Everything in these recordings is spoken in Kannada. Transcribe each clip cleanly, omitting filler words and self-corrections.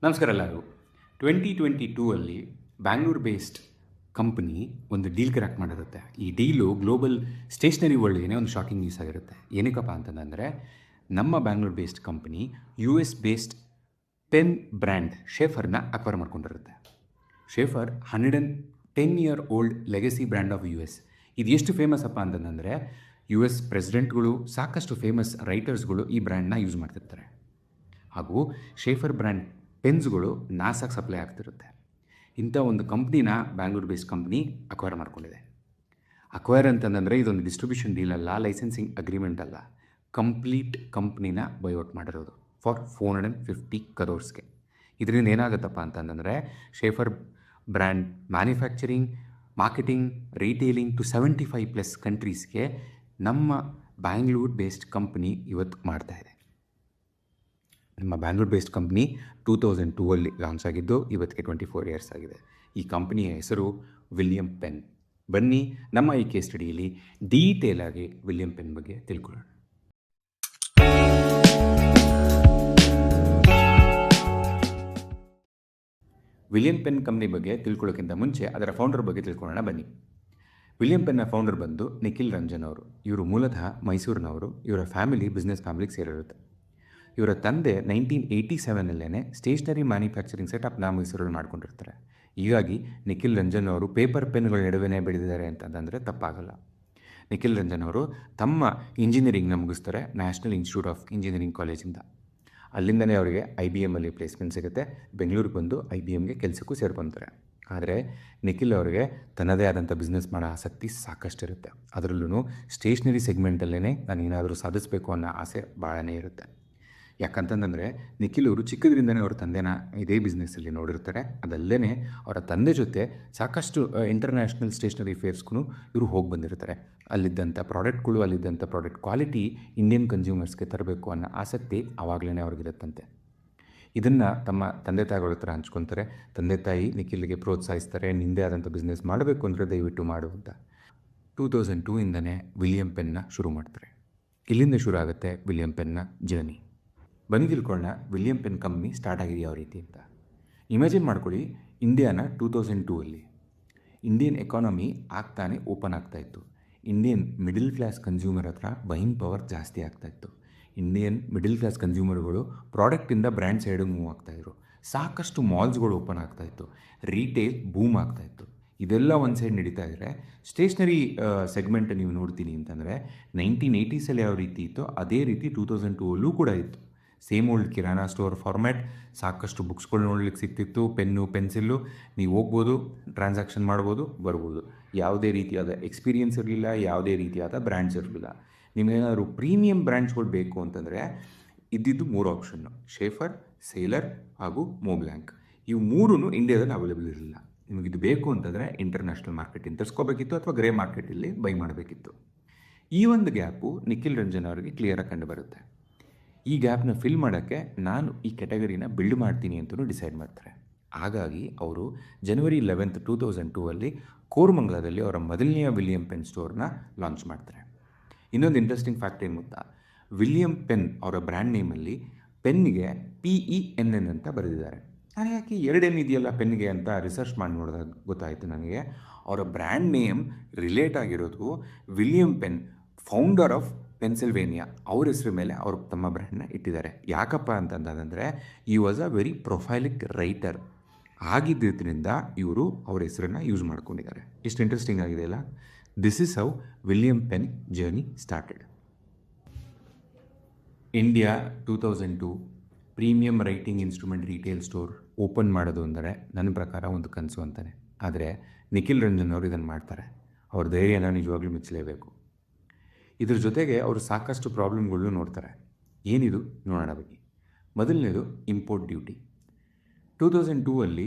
ನಮಸ್ಕಾರ ಎಲ್ಲರೂ. 2022 ಅಲ್ಲಿ ಬ್ಯಾಂಗ್ಳೂರ್ ಬೇಸ್ಡ್ ಕಂಪನಿ ಒಂದು ಡೀಲ್ ಕ್ರ್ಯಾಕ್ ಮಾಡಿರುತ್ತೆ. ಈ ಡೀಲು ಗ್ಲೋಬಲ್ ಸ್ಟೇಷನರಿ ವರ್ಲ್ಡ್ಗೆ ಒಂದು ಶಾಕಿಂಗ್ ನ್ಯೂಸ್ ಆಗಿರುತ್ತೆ. ಏನಕ್ಕಪ್ಪ ಅಂತಂದರೆ, ನಮ್ಮ Bangalore based company US based pen brand ಶೇಫರ್ನ ಅಕ್ವೈರ್ ಮಾಡ್ಕೊಂಡಿರುತ್ತೆ. Sheaffer 110 old legacy brand of US. ಇದು ಎಷ್ಟು ಫೇಮಸ್ ಅಪ್ಪ ಅಂತಂದರೆ, US ಪ್ರೆಸಿಡೆಂಟ್ಗಳು, ಸಾಕಷ್ಟು ಫೇಮಸ್ ರೈಟರ್ಸ್ಗಳು ಈ ಬ್ರ್ಯಾಂಡ್ನ ಯೂಸ್ ಮಾಡ್ತಿರ್ತಾರೆ. ಹಾಗೂ ಶೇಫರ್ ಬ್ರ್ಯಾಂಡ್ ಪೆನ್ಸ್ಗಳು ನಾಸಾಗೆ ಸಪ್ಲೈ ಆಗ್ತಿರುತ್ತೆ. ಇಂಥ ಒಂದು ಕಂಪ್ನಿನ ಬ್ಯಾಂಗ್ಳೂರ್ ಬೇಸ್ಡ್ ಕಂಪ್ನಿ ಅಕ್ವೈರ್ ಮಾಡ್ಕೊಂಡಿದೆ. ಅಕ್ವೈರ್ ಅಂತಂದರೆ ಇದೊಂದು ಡಿಸ್ಟ್ರಿಬ್ಯೂಷನ್ ಡೀಲ್ ಅಲ್ಲ, ಲೈಸೆನ್ಸಿಂಗ್ ಅಗ್ರಿಮೆಂಟ್ ಅಲ್ಲ, ಕಂಪ್ಲೀಟ್ ಕಂಪ್ನಿನ ಬೈಔಟ್ ಮಾಡಿರೋದು ಫಾರ್ 450 crores. ಇದರಿಂದ ಏನಾಗುತ್ತಪ್ಪ ಅಂತಂದರೆ, Sheaffer brand manufacturing, marketing, retailing to 75+ ಕಂಟ್ರೀಸ್ಗೆ ನಮ್ಮ ಬ್ಯಾಂಗ್ಳೂರ್ ಬೇಸ್ಡ್ ಕಂಪ್ನಿ ಇವತ್ತು ಮಾಡ್ತಾಯಿದೆ. ನಮ್ಮ ಬ್ಯಾಂಗ್ಳೂರ್ ಬೇಸ್ಡ್ ಕಂಪ್ನಿ 2002 ಲಾಂಚ್ ಆಗಿದ್ದು ಇವತ್ತಿಗೆ 24 years ಆಗಿದೆ. ಈ ಕಂಪ್ನಿಯ ಹೆಸರು ವಿಲಿಯಂ ಪೆನ್. ಬನ್ನಿ ನಮ್ಮ ಈ ಕೇಸ್ ಸ್ಟಡಿಯಲ್ಲಿ ಡೀಟೇಲ್ ಆಗಿ ವಿಲಿಯಂ ಪೆನ್ ಬಗ್ಗೆ ತಿಳ್ಕೊಳ್ಳೋಣ. ವಿಲಿಯಂ ಪೆನ್ ಕಂಪ್ನಿ ಬಗ್ಗೆ ತಿಳ್ಕೊಳ್ಳೋಕ್ಕಿಂತ ಮುಂಚೆ ಅದರ ಫೌಂಡರ್ ಬಗ್ಗೆ ತಿಳ್ಕೊಳ್ಳೋಣ ಬನ್ನಿ. ವಿಲಿಯಂ ಪೆನ್ನ ಫೌಂಡರ್ ಬಂದು ನಿಖಿಲ್ ರಂಜನ್ ಅವರು. ಇವರು ಮೂಲತಃ ಮೈಸೂರಿನವರು. ಇವರ ಬಿಸ್ನೆಸ್ ಫ್ಯಾಮಿಲಿಗೆ ಸೇರಿರುತ್ತೆ. ಇವರ ತಂದೆ 1987 ಸ್ಟೇಷನರಿ ಮ್ಯಾನುಫ್ಯಾಕ್ಚರಿಂಗ್ ಸೆಟಪ್ನ ಮೈಸೂರಲ್ಲಿ ಮಾಡ್ಕೊಂಡಿರ್ತಾರೆ. ಹೀಗಾಗಿ ನಿಖಿಲ್ ರಂಜನ್ ಅವರು ಪೇಪರ್ ಪೆನ್ಗಳ ನಡುವೆ ಬೆಳೆದಿದ್ದಾರೆ ಅಂತಂದರೆ ತಪ್ಪಾಗಲ್ಲ. ನಿಖಿಲ್ ರಂಜನ್ ಅವರು ತಮ್ಮ ಇಂಜಿನಿಯರಿಂಗ್ನ ಮುಗಿಸ್ತಾರೆ ನ್ಯಾಷನಲ್ ಇನ್ಸ್ಟಿಟ್ಯೂಟ್ ಆಫ್ ಇಂಜಿನಿಯರಿಂಗ್ ಕಾಲೇಜಿಂದ. ಅಲ್ಲಿಂದನೇ ಅವರಿಗೆ IBM ಪ್ಲೇಸ್ಮೆಂಟ್ ಸಿಗುತ್ತೆ. ಬೆಂಗಳೂರಿಗೆ ಬಂದು IBMಗೆ ಕೆಲಸಕ್ಕೂ ಸೇರ್ಕೊತಾರೆ. ಆದರೆ ನಿಖಿಲ್ ಅವರಿಗೆ ತನ್ನದೇ ಆದಂಥ ಬಿಸ್ನೆಸ್ ಮಾಡೋ ಆಸಕ್ತಿ ಸಾಕಷ್ಟಿರುತ್ತೆ. ಅದರಲ್ಲೂ ಸ್ಟೇಷ್ನರಿ ಸೆಗ್ಮೆಂಟಲ್ಲೇ ನಾನು ಏನಾದರೂ ಸಾಧಿಸಬೇಕು ಅನ್ನೋ ಆಸೆ ಭಾಳನೇ ಇರುತ್ತೆ. ಯಾಕಂತಂದರೆ ನಿಖಿಲ್ ಅವರು ಚಿಕ್ಕದ್ರಿಂದನೇ ಅವ್ರ ತಂದೆನ ಇದೇ ಬಿಸ್ನೆಸ್ಸಲ್ಲಿ ನೋಡಿರ್ತಾರೆ. ಅದಲ್ಲೇ ಅವರ ತಂದೆ ಜೊತೆ ಸಾಕಷ್ಟು ಇಂಟರ್ನ್ಯಾಷನಲ್ ಸ್ಟೇಷನರಿ ಫೇರ್ಸ್ಗೂ ಇವರು ಹೋಗಿ ಬಂದಿರ್ತಾರೆ. ಅಲ್ಲಿದ್ದಂಥ ಪ್ರಾಡಕ್ಟ್ಗಳು, ಅಲ್ಲಿದ್ದಂಥ ಪ್ರಾಡಕ್ಟ್ ಕ್ವಾಲಿಟಿ ಇಂಡಿಯನ್ ಕನ್ಸ್ಯೂಮರ್ಸ್ಗೆ ತರಬೇಕು ಅನ್ನೋ ಆಸಕ್ತಿ ಆವಾಗಲೇ ಅವ್ರಿಗಿರುತ್ತಂತೆ. ಇದನ್ನು ತಮ್ಮ ತಂದೆ ತಾಯಿಗಳ ಹತ್ರ ಹಂಚ್ಕೊತಾರೆ. ತಂದೆ ತಾಯಿ ನಿಖಿಲ್ಗೆ ಪ್ರೋತ್ಸಾಹಿಸ್ತಾರೆ, ನಿಂದೇ ಆದಂಥ ಬಿಸ್ನೆಸ್ ಮಾಡಬೇಕು ಅಂದರೆ ದಯವಿಟ್ಟು ಮಾಡು ಅಂತ. 2002 ವಿಲಿಯಂ ಪೆನ್ನ ಶುರು ಮಾಡ್ತಾರೆ. ಇಲ್ಲಿಂದ ಶುರು ಆಗುತ್ತೆ ವಿಲಿಯಂ ಪೆನ್ನ ಜರ್ನಿ. ಬನ್ನಿ ತಿಳ್ಕೊಳ್ಳೋಣ ವಿಲಿಯಂ ಪೆನ್ ಕಂಪ್ನಿ ಸ್ಟಾರ್ಟ್ ಆಗಿದೆ ಯಾವ ರೀತಿ ಅಂತ. ಇಮ್ಯಾಜಿನ್ ಮಾಡ್ಕೊಳ್ಳಿ, ಇಂಡಿಯಾನ 2002 ಇಂಡಿಯನ್ ಎಕಾನಮಿ ಆಗ್ತಾನೆ ಓಪನ್ ಆಗ್ತಾಯಿತ್ತು. ಇಂಡಿಯನ್ ಮಿಡಲ್ ಕ್ಲಾಸ್ ಕನ್ಸ್ಯೂಮರ್ ಹತ್ರ ಬೈಯಿಂಗ್ ಪವರ್ ಜಾಸ್ತಿ ಆಗ್ತಾಯಿತ್ತು. ಇಂಡಿಯನ್ ಮಿಡಲ್ ಕ್ಲಾಸ್ ಕನ್ಸ್ಯೂಮರ್ಗಳು ಪ್ರಾಡಕ್ಟಿಂದ ಬ್ರ್ಯಾಂಡ್ ಸೈಡಿಗೆ ಮೂವ್ ಆಗ್ತಾಯಿದ್ರು. ಸಾಕಷ್ಟು ಮಾಲ್ಸ್ಗಳು ಓಪನ್ ಆಗ್ತಾಯಿತ್ತು. ರಿಟೇಲ್ ಬೂಮ್ ಆಗ್ತಾಯಿತ್ತು. ಇದೆಲ್ಲ ಒಂದು ಸೈಡ್ ನಡೀತಾ ಇದ್ದರೆ, ಸ್ಟೇಷ್ನರಿ ಸೆಗ್ಮೆಂಟ್ ನೀವು ನೋಡ್ತೀನಿ ಅಂತಂದರೆ 1980s ಯಾವ ರೀತಿ ಇತ್ತು ಅದೇ ರೀತಿ 2002 ಕೂಡ ಇತ್ತು. Same old kirana store format. ಸಾಕಷ್ಟು ಬುಕ್ಸ್ಗಳು ನೋಡ್ಲಿಕ್ಕೆ ಸಿಗ್ತಿತ್ತು. ಪೆನ್ನು, ಪೆನ್ಸಿಲ್ಲು, ನೀವು ಹೋಗ್ಬೋದು, ಟ್ರಾನ್ಸಾಕ್ಷನ್ ಮಾಡ್ಬೋದು, ಬರ್ಬೋದು. ಯಾವುದೇ ರೀತಿಯಾದ ಎಕ್ಸ್ಪೀರಿಯೆನ್ಸ್ ಇರಲಿಲ್ಲ, ಯಾವುದೇ ರೀತಿಯಾದ ಬ್ರ್ಯಾಂಡ್ಸ್ ಇರಲಿಲ್ಲ. ನಿಮಗೇನಾದರೂ ಪ್ರೀಮಿಯಂ ಬ್ರ್ಯಾಂಡ್ಸ್ಗಳು ಬೇಕು ಅಂತಂದರೆ ಇದ್ದಿದ್ದು 3 ಆಪ್ಷನ್ನು: ಶೇಫರ್, ಸೇಲರ್ ಹಾಗೂ ಮೊಬ್ಲ್ಯಾಂಕ್. ಇವು 3 ಇಂಡಿಯಾದಲ್ಲಿ ಅವೈಲೇಬಲ್ ಇರಲಿಲ್ಲ. ನಿಮಗಿದು ಬೇಕು ಅಂತಂದರೆ ಇಂಟರ್ನ್ಯಾಷನಲ್ ಮಾರ್ಕೆಟಿಂದ ತರಿಸ್ಕೋಬೇಕಿತ್ತು ಅಥವಾ ಗ್ರೇ ಮಾರ್ಕೆಟಲ್ಲಿ ಬೈ ಮಾಡಬೇಕಿತ್ತು. ಈ ಒಂದು ಗ್ಯಾಪು ನಿಖಿಲ್ ರಂಜನ್ ಅವರಿಗೆ ಕ್ಲಿಯರಾಗಿ ಕಂಡು ಬರುತ್ತೆ. ಈ ಗ್ಯಾಪ್ನ ಫಿಲ್ ಮಾಡೋಕ್ಕೆ ನಾನು ಈ ಕ್ಯಾಟಗರಿನ ಬಿಲ್ಡ್ ಮಾಡ್ತೀನಿ ಅಂತಲೂ ಡಿಸೈಡ್ ಮಾಡ್ತಾರೆ. ಹಾಗಾಗಿ ಅವರು January 11, 2002 ಕೋರಮಂಗಲದಲ್ಲಿ ಅವರ ಮೊದಲನೆಯ ವಿಲಿಯಂ ಪೆನ್ ಸ್ಟೋರ್ನ ಲಾಂಚ್ ಮಾಡ್ತಾರೆ. ಇನ್ನೊಂದು ಇಂಟ್ರೆಸ್ಟಿಂಗ್ ಫ್ಯಾಕ್ಟ್ ಏನು ಗೊತ್ತಾ, ವಿಲಿಯಂ ಪೆನ್ ಅವರ ಬ್ರ್ಯಾಂಡ್ ನೇಮಲ್ಲಿ ಪೆನ್ನಿಗೆ PENN ಅಂತ ಬರೆದಿದ್ದಾರೆ. ನಾನು ಯಾಕೆ 2 N ಇದೆಯಲ್ಲ ಪೆನ್ನಿಗೆ ಅಂತ ರಿಸರ್ಚ್ ಮಾಡಿ ನೋಡಿದಾಗ ಗೊತ್ತಾಯಿತು ನನಗೆ, ಅವರ ಬ್ರ್ಯಾಂಡ್ ನೇಮ್ ರಿಲೇಟ್ ಆಗಿರೋದು William pen, founder of Pennsylvania, ಅವ್ರ ಹೆಸರು ಮೇಲೆ ಅವರು ತಮ್ಮ ಬ್ರ್ಯಾಂಡ್ನ ಇಟ್ಟಿದ್ದಾರೆ. ಯಾಕಪ್ಪ ಅಂತಂದರೆ ಈ ವಾಸ್ ಅ ವೆರಿ ಪ್ರೊಫೈಲಿಕ್ ರೈಟರ್ ಆಗಿದ್ದರಿಂದ ಇವರು ಅವ್ರ ಹೆಸರನ್ನು ಯೂಸ್ ಮಾಡ್ಕೊಂಡಿದ್ದಾರೆ. ಎಷ್ಟು ಇಂಟ್ರೆಸ್ಟಿಂಗ್ ಆಗಿದೆ ಅಲ್ಲ. This is how William pen journey started. India 2002 premium writing instrument retail store open ಮಾಡೋದು ಅಂದರೆ ನನ್ನ ಪ್ರಕಾರ ಒಂದು ಕನಸು ಅಂತಾನೆ. ಆದರೆ ನಿಖಿಲ್ ರಂಜನ್ ಅವರು ಇದನ್ನು ಮಾಡ್ತಾರೆ. ಅವ್ರ ಧೈರ್ಯನ ನಿಜವಾಗ್ಲೂ ಮೆಚ್ಚಲೇಬೇಕು. ಇದ್ರ ಜೊತೆಗೆ ಅವರು ಸಾಕಷ್ಟು ಪ್ರಾಬ್ಲಮ್ಗಳನ್ನೂ ನೋಡ್ತಾರೆ. ಏನಿದು ನೋಡೋಣ ಬನ್ನಿ. ಮೊದಲನೇದು ಇಂಪೋರ್ಟ್ ಡ್ಯೂಟಿ. 2002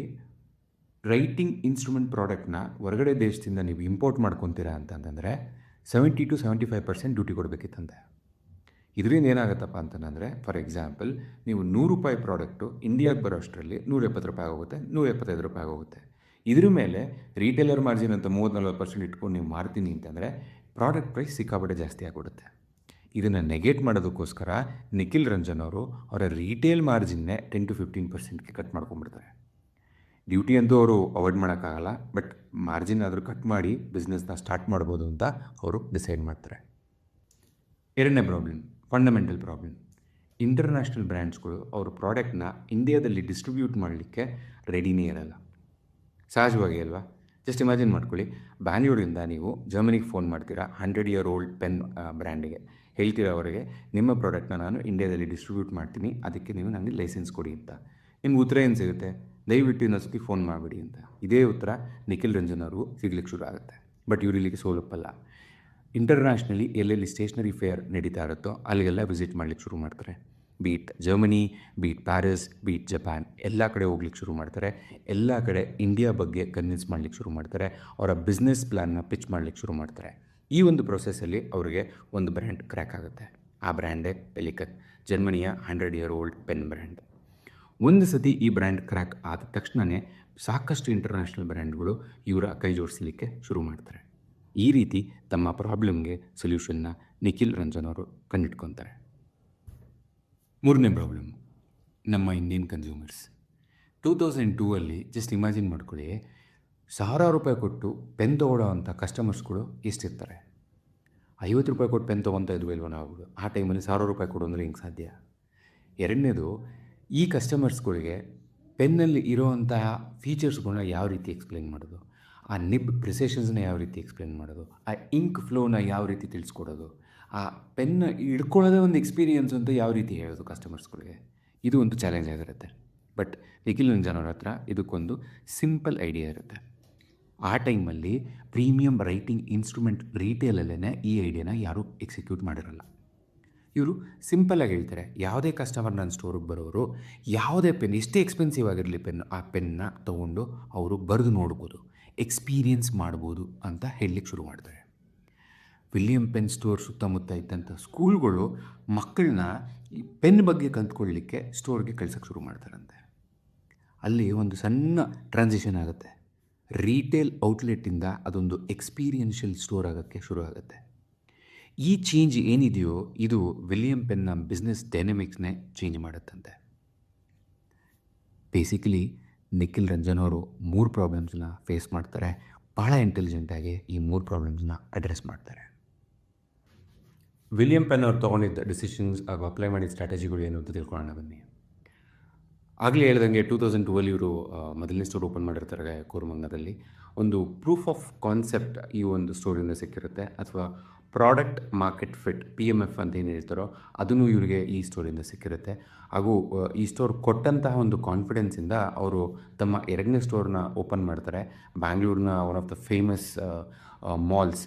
ರೈಟಿಂಗ್ ಇನ್ಸ್ಟ್ರೂಮೆಂಟ್ ಪ್ರಾಡಕ್ಟ್ನ ಹೊರಗಡೆ ದೇಶದಿಂದ ನೀವು ಇಂಪೋರ್ಟ್ ಮಾಡ್ಕೊತೀರಾ ಅಂತಂದರೆ 70 to 75% ಡ್ಯೂಟಿ ಕೊಡಬೇಕಿತ್ತಂತೆ. ಇದರಿಂದ ಏನಾಗುತ್ತಪ್ಪ ಅಂತಂದರೆ, ಫಾರ್ ಎಕ್ಸಾಂಪಲ್, ನೀವು ₹100 ಪ್ರಾಡಕ್ಟು ಇಂಡಿಯಾಗೆ ಬರೋ ಅಷ್ಟರಲ್ಲಿ ₹170 ಆಗೋಗುತ್ತೆ, ₹175 ಆಗೋಗುತ್ತೆ. ಇದ್ರ ಮೇಲೆ ರಿಟೇಲರ್ ಮಾರ್ಜಿನ್ ಅಂತ 30-40% ಇಟ್ಕೊಂಡು ನೀವು ಮಾರ್ತೀನಿ ಅಂತಂದರೆ ಪ್ರಾಡಕ್ಟ್ ಪ್ರೈಸ್ ಸಿಕ್ಕಾಪಟ್ಟೆ ಜಾಸ್ತಿ ಆಗಿಬಿಡುತ್ತೆ. ಇದನ್ನು ನೆಗೆಟ್ ಮಾಡೋದಕ್ಕೋಸ್ಕರ ನಿಖಿಲ್ ರಂಜನ್ ಅವರು ಅವರ ರೀಟೇಲ್ ಮಾರ್ಜಿನ್ನೇ 10-15%ಗೆ ಕಟ್ ಮಾಡ್ಕೊಂಡ್ಬಿಡ್ತಾರೆ. ಡ್ಯೂಟಿ ಅಂತೂ ಅವರು ಅವಾಯ್ಡ್ ಮಾಡೋಕ್ಕಾಗಲ್ಲ, ಬಟ್ ಮಾರ್ಜಿನ್ ಆದರೂ ಕಟ್ ಮಾಡಿ ಬಿಸ್ನೆಸ್ನ ಸ್ಟಾರ್ಟ್ ಮಾಡ್ಬೋದು ಅಂತ ಅವರು ಡಿಸೈಡ್ ಮಾಡ್ತಾರೆ. ಎರಡನೇ ಪ್ರಾಬ್ಲಮ್, ಫಂಡಮೆಂಟಲ್ ಪ್ರಾಬ್ಲಮ್. ಇಂಟರ್ನ್ಯಾಷನಲ್ ಬ್ರ್ಯಾಂಡ್ಸ್ಗಳು ಅವ್ರ ಪ್ರಾಡಕ್ಟ್ನ ಇಂಡಿಯಾದಲ್ಲಿ ಡಿಸ್ಟ್ರಿಬ್ಯೂಟ್ ಮಾಡಲಿಕ್ಕೆ ರೆಡಿನೇ ಇರಲ್ಲ. ಸಹಜವಾಗಿ ಅಲ್ವಾ? ಜಸ್ಟ್ ಇಮ್ಯಾಜಿನ್ ಮಾಡ್ಕೊಳ್ಳಿ, ಬ್ಯಾಂಗ್ಳೂರಿಂದ ನೀವು ಜರ್ಮನಿಗೆ ಫೋನ್ ಮಾಡ್ತೀರಾ, 100-year-old ಪೆನ್ ಬ್ರ್ಯಾಂಡಿಗೆ ಹೇಳ್ತೀರಾ ಅವರಿಗೆ, ನಿಮ್ಮ ಪ್ರಾಡಕ್ಟ್ನ ನಾನು ಇಂಡಿಯಾದಲ್ಲಿ ಡಿಸ್ಟ್ರಿಬ್ಯೂಟ್ ಮಾಡ್ತೀನಿ, ಅದಕ್ಕೆ ನೀವು ನನಗೆ ಲೈಸೆನ್ಸ್ ಕೊಡಿ ಅಂತ. ನಿಮ್ಗೆ ಉತ್ತರ ಏನು ಸಿಗುತ್ತೆ? ದಯವಿಟ್ಟು ಇನ್ನೊಂದ್ಸತಿ ಫೋನ್ ಮಾಡಿಬಿಡಿ ಅಂತ. ಇದೇ ಉತ್ತರ ನಿಖಿಲ್ ರಂಜನ್ ಅವ್ರಿಗೂ ಸಿಗ್ಲಿಕ್ಕೆ ಶುರು ಆಗುತ್ತೆ. ಬಟ್ ಇವ್ರು ಇಲ್ಲಿಗೆ ಸೋಲಪ್ಪಲ್ಲ. ಇಂಟರ್ನ್ಯಾಷನಲಿ ಎಲ್ಲೆಲ್ಲಿ ಸ್ಟೇಷನರಿ ಫೇರ್ ನಡೀತಾ ಇರುತ್ತೋ ಅಲ್ಲಿಗೆಲ್ಲ ವಿಸಿಟ್ ಮಾಡಲಿಕ್ಕೆ ಶುರು ಮಾಡ್ತಾರೆ. Be it Germany, be it Paris, be it Japan, ಎಲ್ಲ ಕಡೆ ಹೋಗ್ಲಿಕ್ಕೆ ಶುರು ಮಾಡ್ತಾರೆ. ಎಲ್ಲ ಕಡೆ ಇಂಡಿಯಾ ಬಗ್ಗೆ ಕನ್ವಿನ್ಸ್ ಮಾಡಲಿಕ್ಕೆ ಶುರು ಮಾಡ್ತಾರೆ. ಅವರ ಬಿಸ್ನೆಸ್ ಪ್ಲ್ಯಾನ್ನ ಪಿಚ್ ಮಾಡಲಿಕ್ಕೆ ಶುರು ಮಾಡ್ತಾರೆ. ಈ ಒಂದು ಪ್ರೊಸೆಸ್ಸಲ್ಲಿ ಅವರಿಗೆ ಒಂದು ಬ್ರ್ಯಾಂಡ್ ಕ್ರ್ಯಾಕ್ ಆಗುತ್ತೆ. ಆ ಬ್ರ್ಯಾಂಡೇ ಪೆಲಿಕನ್, ಜರ್ಮನಿಯ 100-year-old ಪೆನ್ ಬ್ರ್ಯಾಂಡ್. ಒಂದು ಸತಿ ಈ ಬ್ರ್ಯಾಂಡ್ ಕ್ರ್ಯಾಕ್ ಆದ ತಕ್ಷಣವೇ ಸಾಕಷ್ಟು ಇಂಟರ್ನ್ಯಾಷನಲ್ ಬ್ರ್ಯಾಂಡ್ಗಳು ಇವರ ಕೈ ಜೋಡಿಸಲಿಕ್ಕೆ ಶುರು ಮಾಡ್ತಾರೆ. ಈ ರೀತಿ ತಮ್ಮ ಪ್ರಾಬ್ಲಮ್ಗೆ ಸೊಲ್ಯೂಷನ್ನ ನಿಖಿಲ್ ರಂಜನ್ ಅವರು ಕಂಡಿಡ್ಕೊತಾರೆ. ಮೂರನೇ ಪ್ರಾಬ್ಲಮ್, ನಮ್ಮ ಇಂಡಿಯನ್ ಕನ್ಸ್ಯೂಮರ್ಸ್. 2002 ಜಸ್ಟ್ ಇಮ್ಯಾಜಿನ್ ಮಾಡ್ಕೊಳ್ಳಿ, ₹1,000 ಕೊಟ್ಟು ಪೆನ್ ತೊಗೊಳ್ಳೋ ಅಂಥ ಕಸ್ಟಮರ್ಸ್ಗಳು ಎಷ್ಟಿರ್ತಾರೆ? ₹50 ಕೊಟ್ಟು ಪೆನ್ ತೊಗೊತಾ ಇದ್ವು ಇಲ್ವ ನಾವು? ಆ ಟೈಮಲ್ಲಿ ₹1,000 ಕೊಡು ಅಂದರೆ ಹೆಂಗೆ ಸಾಧ್ಯ? ಎರಡನೇದು, ಈ ಕಸ್ಟಮರ್ಸ್ಗಳಿಗೆ ಪೆನ್ನಲ್ಲಿ ಇರೋವಂತಹ ಫೀಚರ್ಸ್ಗಳನ್ನ ಯಾವ ರೀತಿ ಎಕ್ಸ್ಪ್ಲೇನ್ ಮಾಡೋದು, ಆ ನಿಬ್ ಪ್ರಿಸೇಷನ್ಸ್ನ ಯಾವ ರೀತಿ ಎಕ್ಸ್ಪ್ಲೇನ್ ಮಾಡೋದು, ಆ ಇಂಕ್ ಫ್ಲೋನ ಯಾವ ರೀತಿ ತಿಳಿಸ್ಕೊಡೋದು, ಆ ಪೆನ್ನ ಹಿಡ್ಕೊಳ್ಳೋದೇ ಒಂದು ಎಕ್ಸ್ಪೀರಿಯನ್ಸ್ ಅಂತ ಯಾವ ರೀತಿ ಹೇಳೋದು ಕಸ್ಟಮರ್ಸ್ಗಳಿಗೆ? ಇದು ಒಂದು ಚಾಲೆಂಜ್ ಆಗಿರುತ್ತೆ. ಬಟ್ ನಿಖಿಲ್ ರಂಜನ್ ಅವ್ರ ಹತ್ರ ಇದಕ್ಕೊಂದು ಸಿಂಪಲ್ ಐಡಿಯಾ ಇರುತ್ತೆ. ಆ ಟೈಮಲ್ಲಿ ಪ್ರೀಮಿಯಂ ರೈಟಿಂಗ್ ಇನ್ಸ್ಟ್ರೂಮೆಂಟ್ ರೀಟೇಲಲ್ಲೇ ಈ ಐಡಿಯಾನ ಯಾರೂ ಎಕ್ಸಿಕ್ಯೂಟ್ ಮಾಡಿರಲ್ಲ. ಇವರು ಸಿಂಪಲ್ಲಾಗಿ ಹೇಳ್ತಾರೆ, ಯಾವುದೇ ಕಸ್ಟಮರ್ ನನ್ನ ಸ್ಟೋರಿಗೆ ಬರೋರು ಯಾವುದೇ ಪೆನ್, ಎಷ್ಟೇ ಎಕ್ಸ್ಪೆನ್ಸಿವ್ ಆಗಿರಲಿ ಪೆನ್ನು, ಆ ಪೆನ್ನ ತೊಗೊಂಡು ಅವರು ಬರೆದು ನೋಡ್ಬೋದು, ಎಕ್ಸ್ಪೀರಿಯನ್ಸ್ ಮಾಡ್ಬೋದು ಅಂತ ಹೇಳಲಿಕ್ಕೆ ಶುರು ಮಾಡ್ತಾರೆ. ವಿಲಿಯಂ ಪೆನ್ ಸ್ಟೋರ್ ಸುತ್ತಮುತ್ತ ಇದ್ದಂಥ ಸ್ಕೂಲ್ಗಳು ಮಕ್ಕಳನ್ನ ಈ ಪೆನ್ ಬಗ್ಗೆ ಕಲ್ತ್ಕೊಳ್ಳಲಿಕ್ಕೆ ಸ್ಟೋರ್ಗೆ ಕಳ್ಸೋಕ್ಕೆ ಶುರು ಮಾಡ್ತಾರಂತೆ. ಅಲ್ಲಿ ಒಂದು ಸಣ್ಣ ಟ್ರಾನ್ಸಿಷನ್ ಆಗುತ್ತೆ. ರೀಟೇಲ್ ಔಟ್ಲೆಟ್ಟಿಂದ ಅದೊಂದು ಎಕ್ಸ್ಪೀರಿಯನ್ಷಿಯಲ್ ಸ್ಟೋರ್ ಆಗೋಕ್ಕೆ ಶುರು ಆಗುತ್ತೆ. ಈ ಚೇಂಜ್ ಏನಿದೆಯೋ ಇದು ವಿಲಿಯಂ ಪೆನ್ನ ಬಿಸ್ನೆಸ್ ಡೈನಮಿಕ್ಸ್ನೇ ಚೇಂಜ್ ಮಾಡುತ್ತಂತೆ. ಬೇಸಿಕಲಿ ನಿಖಿಲ್ ರಂಜನ್ ಅವರು 3 ಪ್ರಾಬ್ಲಮ್ಸ್ನ ಫೇಸ್ ಮಾಡ್ತಾರೆ. ಭಾಳ ಇಂಟೆಲಿಜೆಂಟಾಗಿ ಈ 3 ಪ್ರಾಬ್ಲಮ್ಸ್ನ ಅಡ್ರೆಸ್ ಮಾಡ್ತಾರೆ. ವಿಲಿಯಂ ಪೆನ್ ಅವ್ರು ತೊಗೊಂಡಿದ್ದ ಡಿಸಿಷನ್ಸ್ ಹಾಗೂ ಅಪ್ಲೈ ಮಾಡಿದ ಸ್ಟ್ರಾಟಜಿಗಳು ಏನು ಅಂತ ತಿಳ್ಕೊಳ್ಳೋಣ ಬನ್ನಿ. ಆಗಲೇ ಹೇಳ್ದಂಗೆ 2002 ಇವರು ಮೊದಲನೇ ಸ್ಟೋರ್ ಓಪನ್ ಮಾಡಿರ್ತಾರೆ ಕೋರಮಂಗಲದಲ್ಲಿ. ಒಂದು ಪ್ರೂಫ್ ಆಫ್ ಕಾನ್ಸೆಪ್ಟ್ ಈ ಒಂದು ಸ್ಟೋರಿಂದ ಸಿಕ್ಕಿರುತ್ತೆ, ಅಥವಾ ಪ್ರಾಡಕ್ಟ್ ಮಾರ್ಕೆಟ್ ಫಿಟ್ PMF ಅಂತ ಏನು ಹೇಳ್ತಾರೋ ಅದನ್ನು ಇವರಿಗೆ ಈ ಸ್ಟೋರಿಂದ ಸಿಕ್ಕಿರುತ್ತೆ. ಹಾಗೂ ಈ ಸ್ಟೋರ್ ಕೊಟ್ಟಂತಹ ಒಂದು ಕಾನ್ಫಿಡೆನ್ಸಿಂದ ಅವರು ತಮ್ಮ 2ನೇ ಸ್ಟೋರ್ನ ಓಪನ್ ಮಾಡ್ತಾರೆ. ಬ್ಯಾಂಗ್ಳೂರಿನ one of the famous malls.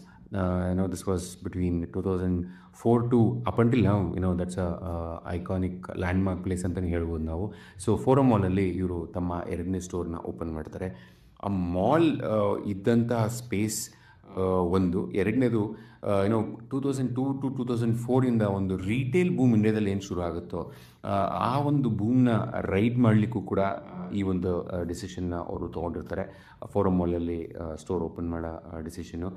This was between 2004 to up until now, that's a iconic landmark place ಅಂತಲೇ ಹೇಳ್ಬೋದು ನಾವು. ಸೊ ಫೋರಮ್ ಮಾಲಲ್ಲಿ ಇವರು ತಮ್ಮ 2ನೇ ಸ್ಟೋರ್ನ ಓಪನ್ ಮಾಡ್ತಾರೆ. ಆ ಮಾಲ್ ಇದ್ದಂತಹ ಸ್ಪೇಸ್ ಒಂದು. ಎರಡನೇದು 2002 to 2004 ಒಂದು ರೀಟೇಲ್ ಬೂಮ್ ಇಂಡಿಯಾದಲ್ಲಿ ಏನು ಶುರು ಆಗುತ್ತೋ ಆ ಒಂದು ಬೂಮ್ನ ರೈಡ್ ಮಾಡಲಿಕ್ಕೂ ಕೂಡ ಈ ಒಂದು ಡಿಸಿಷನ್ನ ಅವರು ತೊಗೊಂಡಿರ್ತಾರೆ. ಫೋರಮ್ ಮಾಲಲ್ಲಿ ಸ್ಟೋರ್ ಓಪನ್ ಮಾಡೋ ಡಿಸಿಷನ್ನು.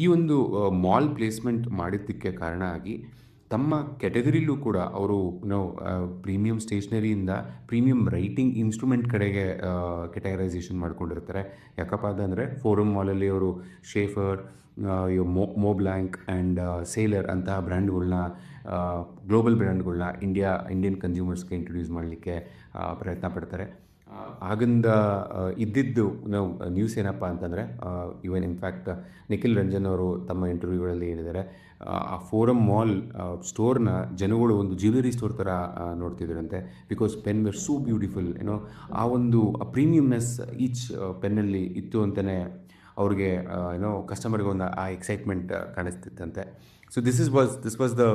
ಈ ಒಂದು ಮಾಲ್ ಪ್ಲೇಸ್ಮೆಂಟ್ ಮಾಡಿದ್ದಕ್ಕೆ ಕಾರಣ ಆಗಿ ತಮ್ಮ ಕೆಟಗರಿಲೂ ಕೂಡ ಅವರು ಪ್ರೀಮಿಯಂ ಸ್ಟೇಷ್ನರಿಯಿಂದ ಪ್ರೀಮಿಯಂ ರೈಟಿಂಗ್ ಇನ್ಸ್ಟ್ರೂಮೆಂಟ್ ಕಡೆಗೆ ಕೆಟಗರೈಸೇಷನ್ ಮಾಡ್ಕೊಂಡಿರ್ತಾರೆ. ಯಾಕಪ್ಪ ಅದಂದರೆ ಫೋರಮ್ ಮಾಲಲ್ಲಿ ಅವರು ಶೇಫರ್, ಮೋಬ್ಲ್ಯಾಂಕ್ ಆ್ಯಂಡ್ ಸೇಲರ್ ಅಂತಹ ಬ್ರ್ಯಾಂಡ್ಗಳನ್ನ, ಗ್ಲೋಬಲ್ ಬ್ರ್ಯಾಂಡ್ಗಳನ್ನ ಇಂಡಿಯನ್ ಕನ್ಸ್ಯೂಮರ್ಸ್ಗೆ ಇಂಟ್ರೊಡ್ಯೂಸ್ ಮಾಡಲಿಕ್ಕೆ ಪ್ರಯತ್ನ ಪಡ್ತಾರೆ. ಆಗಿಂದ ಇದ್ದಿದ್ದು ನ್ಯೂಸ್ ಏನಪ್ಪ ಅಂತಂದರೆ, ಇವನ್ ಇನ್ಫ್ಯಾಕ್ಟ್ ನಿಖಿಲ್ ರಂಜನ್ ಅವರು ತಮ್ಮ ಇಂಟರ್ವ್ಯೂಗಳಲ್ಲಿ ಹೇಳಿದ್ದಾರೆ, ಆ ಫೋರಮ್ ಮಾಲ್ ಸ್ಟೋರ್ನ ಜನಗಳು ಒಂದು ಜ್ಯುವೆಲರಿ ಸ್ಟೋರ್ ಥರ ನೋಡ್ತಿದ್ರಂತೆ. Because pen were so beautiful, ಆ ಒಂದು ಪ್ರೀಮಿಯಮ್ನೆಸ್ ಈಚ್ ಪೆನ್ನಲ್ಲಿ ಇತ್ತು ಅಂತಲೇ ಅವ್ರಿಗೆ ಕಸ್ಟಮರ್ಗೆ ಒಂದು ಆ ಎಕ್ಸೈಟ್ಮೆಂಟ್ ಕಾಣಿಸ್ತಿತ್ತಂತೆ. So this was the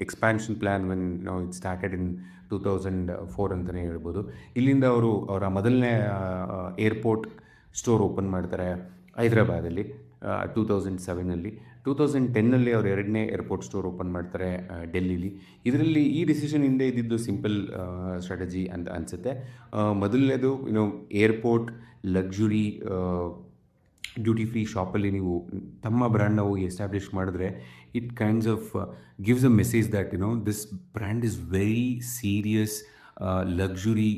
expansion plan when it started in 2004 ಅಂತಲೇ ಹೇಳ್ಬೋದು. ಇಲ್ಲಿಂದ ಅವರು ಅವರ ಮೊದಲನೇ ಏರ್ಪೋರ್ಟ್ ಸ್ಟೋರ್ ಓಪನ್ ಮಾಡ್ತಾರೆ ಹೈದ್ರಾಬಾದಲ್ಲಿ 2007. 2010 ಅವರು 2ನೇ ಏರ್ಪೋರ್ಟ್ ಸ್ಟೋರ್ ಓಪನ್ ಮಾಡ್ತಾರೆ ಡೆಲ್ಲಿಲಿ. ಇದರಲ್ಲಿ ಈ ಡಿಸಿಷನ್ ಹಿಂದೆ ಇದ್ದಿದ್ದು ಸಿಂಪಲ್ ಸ್ಟ್ರಾಟಜಿ ಅಂತ ಅನಿಸುತ್ತೆ. ಮೊದಲನೇದು ಏರ್ಪೋರ್ಟ್ ಲಕ್ಸುರಿ ಡ್ಯೂಟಿ ಫ್ರೀ ಶಾಪಲ್ಲಿ ನೀವು ತಮ್ಮ ಬ್ರ್ಯಾಂಡ್ ನಾವು ಎಸ್ಟಾಬ್ಲಿಷ್ ಮಾಡಿದ್ರೆ it kinds of gives a message that this brand is very serious luxury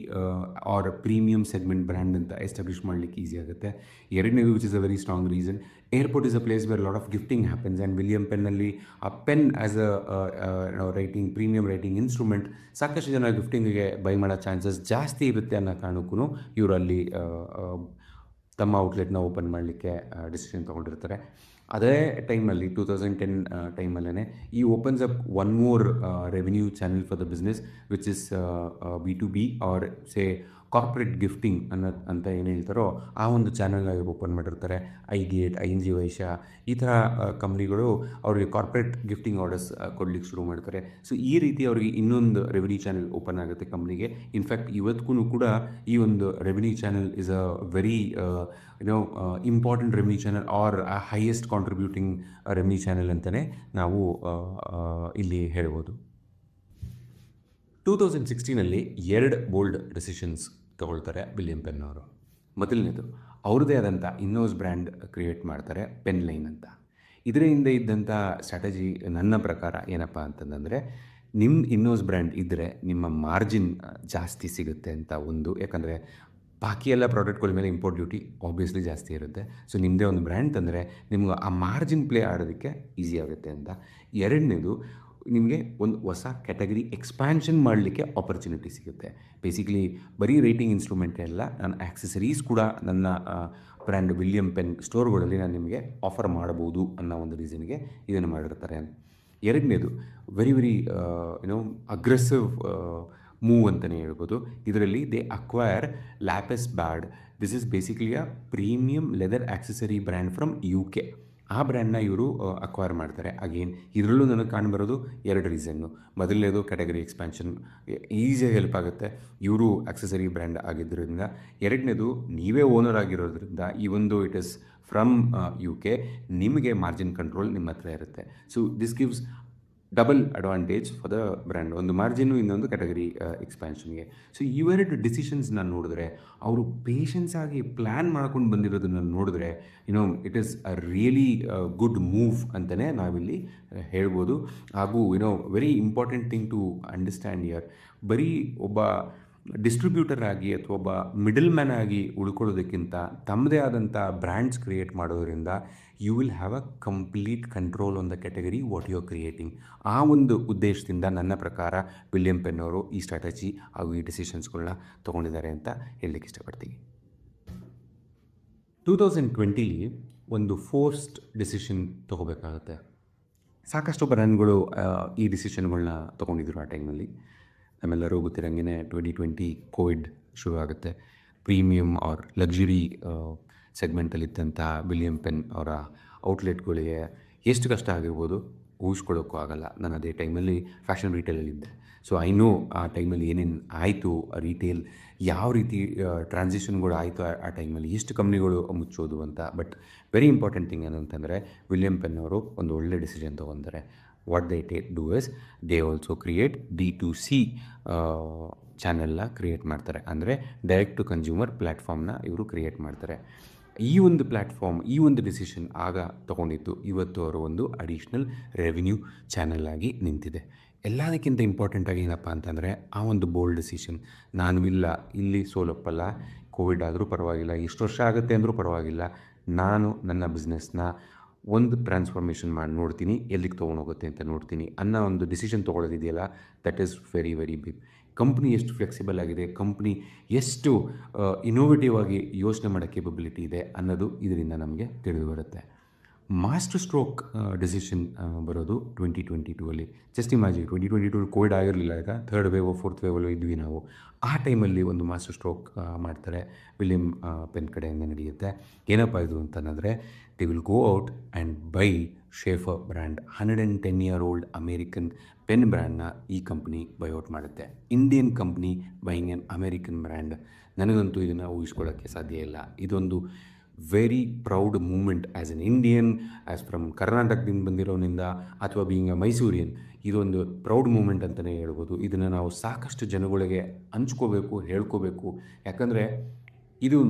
or premium segment brand ಅಂತ ಎಸ್ಟಾಬ್ಲಿಷ್ ಮಾಡಲಿಕ್ಕೆ ಈಸಿ ಆಗುತ್ತೆ. ಎರಡನೇದು which is a very strong reason, airport is a place where lot of gifting happens and William ಪೆನ್ನಲ್ಲಿ ಆ pen as a writing premium writing instrument ಸಾಕಷ್ಟು ಜನ ಗಿಫ್ಟಿಂಗಿಗೆ ಬೈ ಮಾಡೋ ಚಾನ್ಸಸ್ ಜಾಸ್ತಿ ಇರುತ್ತೆ ಅನ್ನೋ ಕಾರಣಕ್ಕೂ ಇವರಲ್ಲಿ ತಮ್ಮ ಔಟ್ಲೆಟ್ನ ಓಪನ್ ಮಾಡಲಿಕ್ಕೆ ಡಿಸಿಷನ್ ತೊಗೊಂಡಿರ್ತಾರೆ. ಅದೇ ಟೈಮಲ್ಲಿ 2010 ಟೈಮಲ್ಲೇ ಈ opens up one more revenue channel for the business which is B2B or say corporate gifting ಅಂತ ಏನು ಹೇಳ್ತಾರೋ ಆ ಒಂದು ಚಾನಲ್ನ ಇವರು ಓಪನ್ ಮಾಡಿರ್ತಾರೆ. ಐಗೇಟ್, ING ವೈಶ್ಯ ಈ ಥರ ಕಂಪ್ನಿಗಳು ಅವರಿಗೆ ಕಾರ್ಪೊರೇಟ್ ಗಿಫ್ಟಿಂಗ್ ಆರ್ಡರ್ಸ್ ಕೊಡ್ಲಿಕ್ಕೆ ಶುರು ಮಾಡ್ತಾರೆ. ಸೊ ಈ ರೀತಿ ಅವರಿಗೆ ಇನ್ನೊಂದು ರೆವೆನ್ಯೂ ಚಾನಲ್ ಓಪನ್ ಆಗುತ್ತೆ ಕಂಪ್ನಿಗೆ. ಇನ್ಫ್ಯಾಕ್ಟ್ ಇವತ್ತಿಗೂ ಕೂಡ ಈ ಒಂದು revenue channel is a very important revenue channel or highest contributing revenue channel ಅಂತಲೇ ನಾವು ಇಲ್ಲಿ ಹೇಳ್ಬೋದು. 2016 2 ಬೋಲ್ಡ್ ಡೆಸಿಷನ್ಸ್ ತಗೊಳ್ತಾರೆ ವಿಲಿಯಂ ಪೆನ್ ಅವರು. ಮೊದಲನೇದು, ಅವ್ರದ್ದೇ ಆದಂಥ ಇನ್ನೋಸ್ ಬ್ರ್ಯಾಂಡ್ ಕ್ರಿಯೇಟ್ ಮಾಡ್ತಾರೆ, ಪೆನ್ ಲೈನ್ ಅಂತ. ಇದರ ಹಿಂದೆ ಇದ್ದಂಥ ಸ್ಟ್ರಾಟಜಿ ನನ್ನ ಪ್ರಕಾರ ಏನಪ್ಪ ಅಂತಂದರೆ, ನಿಮ್ಮ ಇನ್ನೋಸ್ ಬ್ರ್ಯಾಂಡ್ ಇದ್ದರೆ ನಿಮ್ಮ ಮಾರ್ಜಿನ್ ಜಾಸ್ತಿ ಸಿಗುತ್ತೆ ಅಂತ ಒಂದು. ಯಾಕಂದರೆ ಬಾಕಿ ಎಲ್ಲ ಪ್ರಾಡಕ್ಟ್ಗಳ ಮೇಲೆ ಇಂಪೋರ್ಟ್ ಡ್ಯೂಟಿ ಆಬ್ವಿಯಸ್ಲಿ ಜಾಸ್ತಿ ಇರುತ್ತೆ. ಸೊ ನಿಮ್ಮದೇ ಒಂದು ಬ್ರ್ಯಾಂಡ್ ತಂದರೆ ನಿಮ್ಗೆ ಆ ಮಾರ್ಜಿನ್ ಪ್ಲೇ ಆಡೋದಕ್ಕೆ ಈಸಿ ಆಗುತ್ತೆ ಅಂತ. ಎರಡನೇದು, ನಿಮಗೆ ಒಂದು ಹೊಸ ಕ್ಯಾಟಗರಿ ಎಕ್ಸ್ಪ್ಯಾನ್ಷನ್ ಮಾಡಲಿಕ್ಕೆ ಆಪರ್ಚುನಿಟಿ ಸಿಗುತ್ತೆ. ಬೇಸಿಕಲಿ ಬರೀ ರೈಟಿಂಗ್ ಇನ್ಸ್ಟ್ರೂಮೆಂಟ್ ಎಲ್ಲ, ನಾನು ಆಕ್ಸೆಸರೀಸ್ ಕೂಡ ನನ್ನ ಬ್ರ್ಯಾಂಡ್ ವಿಲಿಯಂ ಪೆನ್ ಸ್ಟೋರ್ಗಳಲ್ಲಿ ನಾನು ನಿಮಗೆ ಆಫರ್ ಮಾಡ್ಬೋದು ಅನ್ನೋ ಒಂದು ರೀಸನ್ಗೆ ಇದನ್ನು ಮಾಡಿರ್ತಾರೆ. ಎರಡನೇದು, ವೆರಿ ಅಗ್ರೆಸಿವ್ ಮೂವ್ ಅಂತಲೇ ಹೇಳ್ಬೋದು. ಇದರಲ್ಲಿ they acquire Lapis Bard. This is basically a premium leather accessory brand from UK. ಆ ಬ್ರ್ಯಾಂಡ್ನ ಇವರು ಅಕ್ವೈರ್ ಮಾಡ್ತಾರೆ. ಅಗೇನ್ ಇದರಲ್ಲೂ ನನಗೆ ಕಾಣ್ಬರೋದು 2 ರೀಸನ್ನು. ಮೊದಲನೇದು ಕ್ಯಾಟಗರಿ ಎಕ್ಸ್ಪ್ಯಾನ್ಷನ್, ಈಸಿಯಾಗಿ ಹೆಲ್ಪ್ ಆಗುತ್ತೆ ಇವರು ಆಕ್ಸೆಸರಿ ಬ್ರ್ಯಾಂಡ್ ಆಗಿದ್ದರಿಂದ. ಎರಡನೇದು, ನೀವೇ ಓನರ್ ಆಗಿರೋದ್ರಿಂದ ಈ ಒಂದು ಇಟ್ ಇಸ್ ಫ್ರಮ್ UK, ನಿಮಗೆ ಮಾರ್ಜಿನ್ ಕಂಟ್ರೋಲ್ ನಿಮ್ಮ ಹತ್ರ ಇರುತ್ತೆ. So this gives double advantage for the brand, ಒಂದು ಮಾರ್ಜಿನ್ನು, ಇನ್ನೊಂದು ಕ್ಯಾಟಗರಿ ಎಕ್ಸ್ಪ್ಯಾನ್ಷನ್ಗೆ. ಸೊ ಇವೆರಡು ಡಿಸಿಷನ್ಸ್ನ ನೋಡಿದ್ರೆ, ಅವರು ಪೇಷನ್ಸ್ ಆಗಿ ಪ್ಲ್ಯಾನ್ ಮಾಡ್ಕೊಂಡು ಬಂದಿರೋದನ್ನು ನೋಡಿದ್ರೆ it is a really good move ಅಂತಲೇ ನಾವಿಲ್ಲಿ ಹೇಳ್ಬೋದು. ಹಾಗೂ very important thing to understand here, ಬರೀ ಒಬ್ಬ ಡಿಸ್ಟ್ರಿಬ್ಯೂಟರ್ ಆಗಿ ಅಥವಾ ಒಬ್ಬ ಮಿಡಲ್ ಮ್ಯಾನ್ ಆಗಿ ಉಳ್ಕೊಳ್ಳೋದಕ್ಕಿಂತ ತಮ್ಮದೇ ಆದಂಥ ಬ್ರ್ಯಾಂಡ್ಸ್ ಕ್ರಿಯೇಟ್ ಮಾಡೋದ್ರಿಂದ you will have a complete control on the category what you are creating. ಆ ಒಂದು ಉದ್ದೇಶದಿಂದ ನನ್ನ ಪ್ರಕಾರ ವಿಲಿಯಂ ಪೆನ್ ಅವರು ಈ ಸ್ಟ್ರಾಟಜಿ ಹಾಗೂ ಈ ಡಿಸಿಷನ್ಸ್ಗಳನ್ನ ತೊಗೊಂಡಿದ್ದಾರೆ ಅಂತ ಹೇಳಲಿಕ್ಕೆ ಇಷ್ಟಪಡ್ತೀನಿ. 2020 ಒಂದು ಫೋರ್ಸ್ಡ್ ಡಿಸಿಷನ್ ತೊಗೋಬೇಕಾಗುತ್ತೆ. ಸಾಕಷ್ಟು ಬ್ರ್ಯಾಂಡ್ಗಳು ಈ ಡಿಸಿಷನ್ಗಳನ್ನ ತೊಗೊಂಡಿದ್ರು ಆ ಟೈಮಲ್ಲಿ. ನಮ್ಮೆಲ್ಲರೂ ಗೊತ್ತಿರಂಗೆ 2020 ಕೋವಿಡ್ ಶುರು ಆಗುತ್ತೆ. ಪ್ರೀಮಿಯಂ ಆರ್ ಲಕ್ಸುರಿ ಸೆಗ್ಮೆಂಟಲ್ಲಿದ್ದಂಥ ವಿಲಿಯಂ ಪೆನ್ ಅವರ ಔಟ್ಲೆಟ್ಗಳಿಗೆ ಎಷ್ಟು ಕಷ್ಟ ಆಗಿರ್ಬೋದು ಊಹಿಸ್ಕೊಳ್ಳೋಕ್ಕೂ ಆಗಲ್ಲ. ನಾನು ಅದೇ ಟೈಮಲ್ಲಿ ಫ್ಯಾಷನ್ ರಿಟೇಲಲ್ಲಿದ್ದೆ. ಸೊ ಐ ನೋ ಆ ಟೈಮಲ್ಲಿ ಏನೇನು ಆಯಿತು, ರಿಟೇಲ್ ಯಾವ ರೀತಿ ಟ್ರಾನ್ಸಿಷನ್ಗಳು ಆಯಿತು ಆ ಟೈಮಲ್ಲಿ, ಎಷ್ಟು ಕಂಪ್ನಿಗಳು ಮುಚ್ಚೋದು ಅಂತ. ಬಟ್ ವೆರಿ ಇಂಪಾರ್ಟೆಂಟ್ ಥಿಂಗ್ ಏನಂತಂದರೆ, ವಿಲಿಯಂ ಪೆನ್ ಅವರು ಒಂದು ಒಳ್ಳೆ ಡಿಸಿಷನ್ ತೊಗೊಂತಾರೆ. What they do is they also create D2C ಚಾನೆಲ್ನ ಕ್ರಿಯೇಟ್ ಮಾಡ್ತಾರೆ. ಅಂದರೆ ಡೈರೆಕ್ಟ್ ಟು ಕನ್ಸ್ಯೂಮರ್ ಪ್ಲ್ಯಾಟ್ಫಾರ್ಮ್ನ ಇವರು ಕ್ರಿಯೇಟ್ ಮಾಡ್ತಾರೆ. ಈ ಒಂದು ಪ್ಲ್ಯಾಟ್ಫಾರ್ಮ್, ಈ ಒಂದು ಡಿಸಿಷನ್ ಆಗ ತೊಗೊಂಡಿದ್ದು ಇವತ್ತು ಅವರು ಒಂದು ಅಡಿಷ್ನಲ್ ರೆವಿನ್ಯೂ ಚಾನೆಲ್ ಆಗಿ ನಿಂತಿದೆ. ಎಲ್ಲದಕ್ಕಿಂತ ಇಂಪಾರ್ಟೆಂಟಾಗಿ ಏನಪ್ಪ ಅಂತಂದರೆ, ಆ ಒಂದು ಬೋಲ್ಡ್ ಡಿಸಿಷನ್, ನಾನು ಇಲ್ಲಿ ಸೋಲಪ್ಪಲ್ಲ, ಕೋವಿಡ್ ಆದರೂ ಪರವಾಗಿಲ್ಲ, ಎಷ್ಟು ವರ್ಷ ಆಗುತ್ತೆ ಅಂದರೂ ಪರವಾಗಿಲ್ಲ, ನಾನು ನನ್ನ ಬಿಸ್ನೆಸ್ನ ಒಂದು ಟ್ರಾನ್ಸ್ಫಾರ್ಮೇಷನ್ ಮಾಡಿ ನೋಡ್ತೀನಿ, ಎಲ್ಲಿಗೆ ತೊಗೊಂಡೋಗುತ್ತೆ ಅಂತ ನೋಡ್ತೀನಿ ಅನ್ನೋ ಒಂದು ಡಿಸಿಷನ್ ತೊಗೊಳ್ಳೋದಿದೆಯಲ್ಲ, that is very big. Company ಎಷ್ಟು ಫ್ಲೆಕ್ಸಿಬಲ್ ಆಗಿದೆ, ಕಂಪ್ನಿ ಎಷ್ಟು ಇನೋವೇಟಿವ್ ಆಗಿ ಯೋಚನೆ ಮಾಡೋ ಕೇಪಬಿಲಿಟಿ ಇದೆ ಅನ್ನೋದು ಇದರಿಂದ ನಮಗೆ ತಿಳಿದು ಬರುತ್ತೆ. ಮಾಸ್ಟರ್ ಸ್ಟ್ರೋಕ್ ಡಿಸಿಷನ್ ಬರೋದು 2022ಅಲ್ಲಿ. ಜಸ್ಟ್ ಇಮ್ಯಾಜಿನ್, 2022 ಕೋವಿಡ್ ಆಗಿರಲಿಲ್ಲ, ಈಗ 3rd ವೇವ್ 4th ವೇವಲ್ಲೂ ಇದ್ವಿ ನಾವು. ಆ ಟೈಮಲ್ಲಿ ಒಂದು ಮಾಸ್ಟರ್ ಸ್ಟ್ರೋಕ್ ಮಾಡ್ತಾರೆ, ವಿಲಿಯಂ ಪೆನ್ ಕಡೆಯಿಂದ ನಡೆಯುತ್ತೆ. ಏನಪ್ಪ ಇದು ಅಂತಂದರೆ, they will go out and buy Sheaffer brand. 110-year-old American pen ಬ್ರ್ಯಾಂಡ್ನ ಈ ಕಂಪ್ನಿ ಬೈಔಟ್ ಮಾಡುತ್ತೆ. Indian company buying an American brand. ನನಗಂತೂ ಇದನ್ನು ಊಹಿಸ್ಕೊಳ್ಳೋಕ್ಕೆ ಸಾಧ್ಯ ಇಲ್ಲ. ಇದೊಂದು very proud moment as an Indian, as from ಕರ್ನಾಟಕದಿಂದ ಬಂದಿರೋನಿಂದ, ಅಥವಾ ಬೀಯಿಂಗ್ ಅ ಮೈಸೂರಿಯನ್, ಇದೊಂದು ಪ್ರೌಡ್ ಮೂಮೆಂಟ್ ಅಂತಲೇ ಹೇಳ್ಬೋದು. ಇದನ್ನು ನಾವು ಸಾಕಷ್ಟು ಜನಗಳಿಗೆ ಹಂಚ್ಕೋಬೇಕು, ಹೇಳ್ಕೋಬೇಕು. ಯಾಕಂದರೆ ಇದು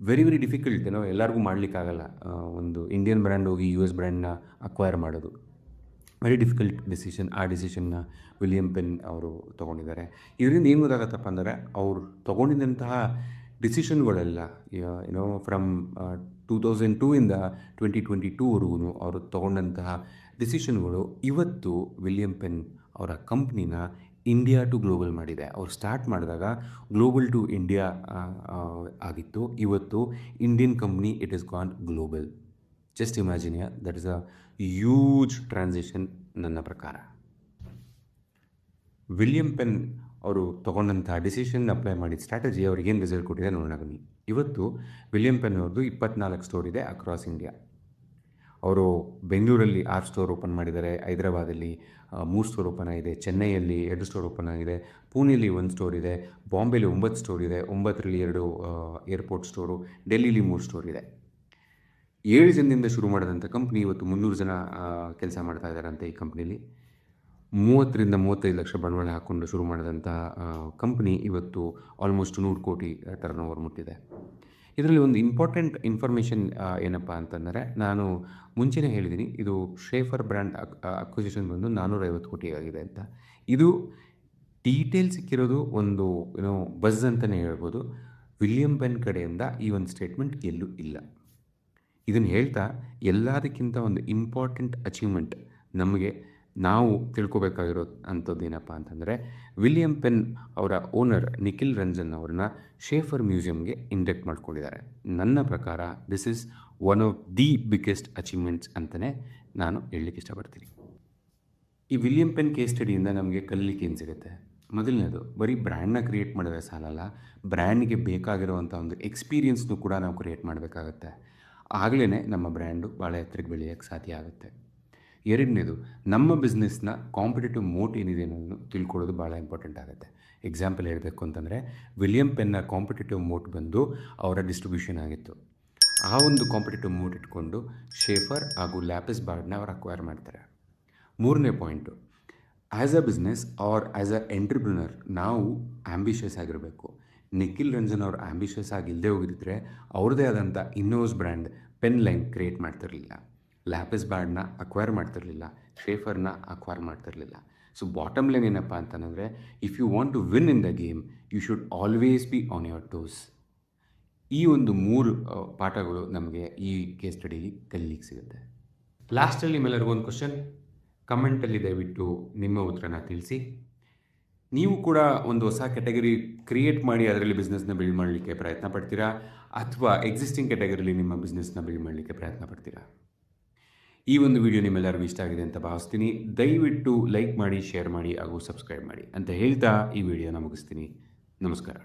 ವೆರಿ ವೆರಿ ಡಿಫಿಕಲ್ಟ್ ಎಲ್ಲರಿಗೂ ಮಾಡಲಿಕ್ಕಾಗಲ್ಲ. ಒಂದು ಇಂಡಿಯನ್ ಬ್ರ್ಯಾಂಡ್ ಹೋಗಿ US ಬ್ರ್ಯಾಂಡ್ನ ಅಕ್ವೈರ್ ಮಾಡೋದು ವೆರಿ ಡಿಫಿಕಲ್ಟ್ ಡಿಸಿಷನ್. ಆ ಡಿಸಿಷನ್ನ ವಿಲಿಯಂ ಪೆನ್ ಅವರು ತೊಗೊಂಡಿದ್ದಾರೆ. ಇದರಿಂದ ಏನು ಗೊತ್ತಾಗತ್ತಪ್ಪ ಅಂದರೆ ಅವ್ರು ತೊಗೊಂಡಿದ್ದಂತಹ ಡಿಸಿಷನ್ಗಳೆಲ್ಲ ಫ್ರಮ್ 2002 ಇಂದ 2022ವರೆಗೂ ಅವರು ತೊಗೊಂಡಂತಹ ಡಿಸಿಷನ್ಗಳು ಇವತ್ತು ವಿಲಿಯಂ ಪೆನ್ ಅವರ ಕಂಪ್ನಿನ ಇಂಡಿಯಾ ಟು ಗ್ಲೋಬಲ್ ಮಾಡಿದೆ. ಅವ್ರು ಸ್ಟಾರ್ಟ್ ಮಾಡಿದಾಗ ಗ್ಲೋಬಲ್ ಟು ಇಂಡಿಯಾ ಆಗಿತ್ತು. ಇವತ್ತು Indian company it is gone global. Just imagine that is a huge transition ನನ್ನ ಪ್ರಕಾರ. ವಿಲಿಯಂ ಪೆನ್ ಅವರು ತೊಗೊಂಡಂಥ ಡಿಸಿಷನ್ ಅಪ್ಲೈ ಮಾಡಿದ ಸ್ಟ್ರಾಟಜಿ ಅವ್ರಿಗೇನು ರಿಸಲ್ಟ್ ಕೊಟ್ಟಿದೆ ನೋಡೋಣ ಬನ್ನಿ. ಇವತ್ತು ವಿಲಿಯಂ ಪೆನ್ ಅವ್ರದ್ದು 24 ಸ್ಟೋರ್ ಇದೆ ಅಕ್ರಾಸ್ ಇಂಡಿಯಾ. ಅವರು ಬೆಂಗಳೂರಲ್ಲಿ 6 ಸ್ಟೋರ್ ಓಪನ್ ಮಾಡಿದ್ದಾರೆ, ಹೈದರಾಬಾದಲ್ಲಿ 3 ಸ್ಟೋರ್ ಓಪನ್ ಆಗಿದೆ, ಚೆನ್ನೈಯಲ್ಲಿ 2 ಸ್ಟೋರ್ ಓಪನ್ ಆಗಿದೆ, ಪುಣೆಯಲ್ಲಿ 1 ಸ್ಟೋರ್ ಇದೆ, ಬಾಂಬೆಲಿ 9 ಸ್ಟೋರ್ ಇದೆ, 9ರಲ್ಲಿ 2 ಏರ್ಪೋರ್ಟ್ ಸ್ಟೋರು, ಡೆಲ್ಲಿಲಿ 3 ಸ್ಟೋರ್ ಇದೆ. 7 ಜನದಿಂದ ಶುರು ಮಾಡಿದಂಥ ಕಂಪ್ನಿ ಇವತ್ತು 300 ಜನ ಕೆಲಸ ಮಾಡ್ತಾ ಇದ್ದಾರಂತೆ. ಈ ಕಂಪ್ನೀಲಿ 30-35 ಲಕ್ಷ ಬಂಡವಾಳ ಹಾಕ್ಕೊಂಡು ಶುರು ಮಾಡಿದಂಥ ಕಂಪ್ನಿ ಇವತ್ತು ಆಲ್ಮೋಸ್ಟ್ 100 ಕೋಟಿ ಟರ್ನ್ ಓವರ್ ಮುಟ್ಟಿದೆ. ಇದರಲ್ಲಿ ಒಂದು ಇಂಪಾರ್ಟೆಂಟ್ ಇನ್ಫಾರ್ಮೇಷನ್ ಏನಪ್ಪ ಅಂತಂದರೆ, ನಾನು ಮುಂಚೆನೇ ಹೇಳಿದ್ದೀನಿ, ಇದು ಶೇಫರ್ ಬ್ರ್ಯಾಂಡ್ ಅಕ್ವಿಸಿಷನ್ ಬಂದು 450 ಕೋಟಿ ಆಗಿದೆ ಅಂತ. ಇದು ಡೀಟೇಲ್ ಸಿಕ್ಕಿರೋದು ಒಂದು ಬಸ್ ಅಂತಲೇ ಹೇಳ್ಬೋದು. ವಿಲಿಯಂ ಪೆನ್ ಕಡೆಯಿಂದ ಈ ಒಂದು ಸ್ಟೇಟ್ಮೆಂಟ್ ಎಲ್ಲೂ ಇಲ್ಲ. ಇದನ್ನು ಹೇಳ್ತಾ ಎಲ್ಲದಕ್ಕಿಂತ ಒಂದು ಇಂಪಾರ್ಟೆಂಟ್ ಅಚೀವ್ಮೆಂಟ್ ನಮಗೆ ನಾವು ತಿಳ್ಕೊಬೇಕಾಗಿರೋ ಅಂಥದ್ದು ಏನಪ್ಪ ಅಂತಂದರೆ, ವಿಲಿಯಂ ಪೆನ್ ಅವರ ಓನರ್ ನಿಖಿಲ್ ರಂಜನ್ ಅವ್ರನ್ನ ಶೇಫರ್ ಮ್ಯೂಸಿಯಮ್ಗೆ ಇಂಡಕ್ಟ್ ಮಾಡ್ಕೊಂಡಿದ್ದಾರೆ. ನನ್ನ ಪ್ರಕಾರ this is one of the biggest achievements ಅಂತಲೇ ನಾನು ಹೇಳಲಿಕ್ಕೆ ಇಷ್ಟಪಡ್ತೀನಿ. ಈ ವಿಲಿಯಂ ಪೆನ್ ಕೇಸ್ ಸ್ಟಡಿಯಿಂದ ನಮಗೆ ಕಲಿಲಿಕ್ಕೆ ಏನು ಸಿಗುತ್ತೆ? ಮೊದಲನೇದು, ಬರೀ ಬ್ರ್ಯಾಂಡ್ನ ಕ್ರಿಯೇಟ್ ಮಾಡಿದ್ರೆ ಸಾಲಲ್ಲ, ಬ್ರ್ಯಾಂಡ್ಗೆ ಬೇಕಾಗಿರುವಂಥ ಒಂದು ಎಕ್ಸ್ಪೀರಿಯನ್ಸ್ನೂ ಕೂಡ ನಾವು ಕ್ರಿಯೇಟ್ ಮಾಡಬೇಕಾಗತ್ತೆ. ಆಗಲೇ ನಮ್ಮ ಬ್ರ್ಯಾಂಡು ಭಾಳ ಎತ್ತರಕ್ಕೆ ಬೆಳೆಯೋಕ್ಕೆ ಸಾಧ್ಯ ಆಗುತ್ತೆ. ಎರಡನೇದು, ನಮ್ಮ ಬಿಸ್ನೆಸ್ನ ಕಾಂಪಿಟೇಟಿವ್ ಮೋಟ್ ಏನಿದೆ ಅನ್ನೋದನ್ನು ತಿಳ್ಕೊಳ್ಳೋದು ಭಾಳ ಇಂಪಾರ್ಟೆಂಟ್ ಆಗುತ್ತೆ. ಎಕ್ಸಾಂಪಲ್ ಹೇಳಬೇಕು ಅಂತಂದರೆ, ವಿಲಿಯಂ ಪೆನ್ನ ಕಾಂಪಿಟೇಟಿವ್ ಮೋಟ್ ಬಂದು ಅವರ ಡಿಸ್ಟ್ರಿಬ್ಯೂಷನ್ ಆಗಿತ್ತು. ಆ ಒಂದು ಕಾಂಪಿಟೇಟಿವ್ ಮೋಟ್ ಇಟ್ಕೊಂಡು ಶೇಫರ್ ಹಾಗೂ ಲ್ಯಾಪಿಸ್ ಬಾರ್ಡ್ನ ಅವ್ರು ಅಕ್ವೈರ್ ಮಾಡ್ತಾರೆ. ಮೂರನೇ point, as a business or as a entrepreneur ನಾವು ಆ್ಯಂಬಿಷಿಯಸ್ ಆಗಿರಬೇಕು. ನಿಖಿಲ್ ರಂಜನ್ ಅವರು ಆ್ಯಂಬಿಷಿಯಸ್ ಆಗಿ ಇಲ್ಲದೆ ಹೋಗಿದ್ದರೆ ಅವ್ರದ್ದೇ ಆದಂಥ ಇನ್ನೋಸ್ ಬ್ರ್ಯಾಂಡ್ ಪೆನ್ ಲೈನ್ ಕ್ರಿಯೇಟ್ ಮಾಡ್ತಿರಲಿಲ್ಲ, ಲ್ಯಾಪಿಸ್ ಬಾರ್ಡ್ನ ಅಕ್ವೈರ್ ಮಾಡ್ತಿರಲಿಲ್ಲ, ಶೇಫರ್ನ ಅಕ್ವೈರ್ ಮಾಡ್ತಿರಲಿಲ್ಲ. ಸೊ ಬಾಟಮ್ ಲೈನ್ ಏನಪ್ಪ ಅಂತಂದರೆ, if you want to win in the game you should always be on your toes. ಈ ಒಂದು 3 ಪಾಠಗಳು ನಮಗೆ ಈ ಕೇಸ್ ಸ್ಟಡಿಲಿ ಕಲೀಲಿಕ್ಕೆ ಸಿಗುತ್ತೆ. ಲಾಸ್ಟಲ್ಲಿ ನಿಮ್ಮೆಲ್ಲರಿಗೂ ಒಂದು ಕ್ವಶನ್, ಕಮೆಂಟಲ್ಲಿ ದಯವಿಟ್ಟು ನಿಮ್ಮ ಉತ್ತರನ ತಿಳಿಸಿ. ನೀವು ಕೂಡ ಒಂದು ಹೊಸ ಕ್ಯಾಟಗರಿ ಕ್ರಿಯೇಟ್ ಮಾಡಿ ಅದರಲ್ಲಿ ಬಿಸ್ನೆಸ್ನ ಬಿಲ್ಡ್ ಮಾಡಲಿಕ್ಕೆ ಪ್ರಯತ್ನ ಪಡ್ತೀರಾ, ಅಥವಾ ಎಕ್ಸಿಸ್ಟಿಂಗ್ ಕ್ಯಾಟಗರಿಲಿ ನಿಮ್ಮ ಬಿಸ್ನೆಸ್ನ ಬಿಲ್ಡ್ ಮಾಡಲಿಕ್ಕೆ ಪ್ರಯತ್ನ ಪಡ್ತೀರಾ? ಈ ಒಂದು ವಿಡಿಯೋ ನಿಮ್ಮೆಲ್ಲರಿಗೂ ಇಷ್ಟ ಆಗಿದೆ ಅಂತ ಭಾವಿಸ್ತೀನಿ. ದಯವಿಟ್ಟು ಲೈಕ್ ಮಾಡಿ, ಶೇರ್ ಮಾಡಿ ಹಾಗೂ ಸಬ್ಸ್ಕ್ರೈಬ್ ಮಾಡಿ ಅಂತ ಹೇಳ್ತಾ ಈ ವಿಡಿಯೋನ ಮುಗಿಸ್ತೀನಿ. ನಮಸ್ಕಾರ.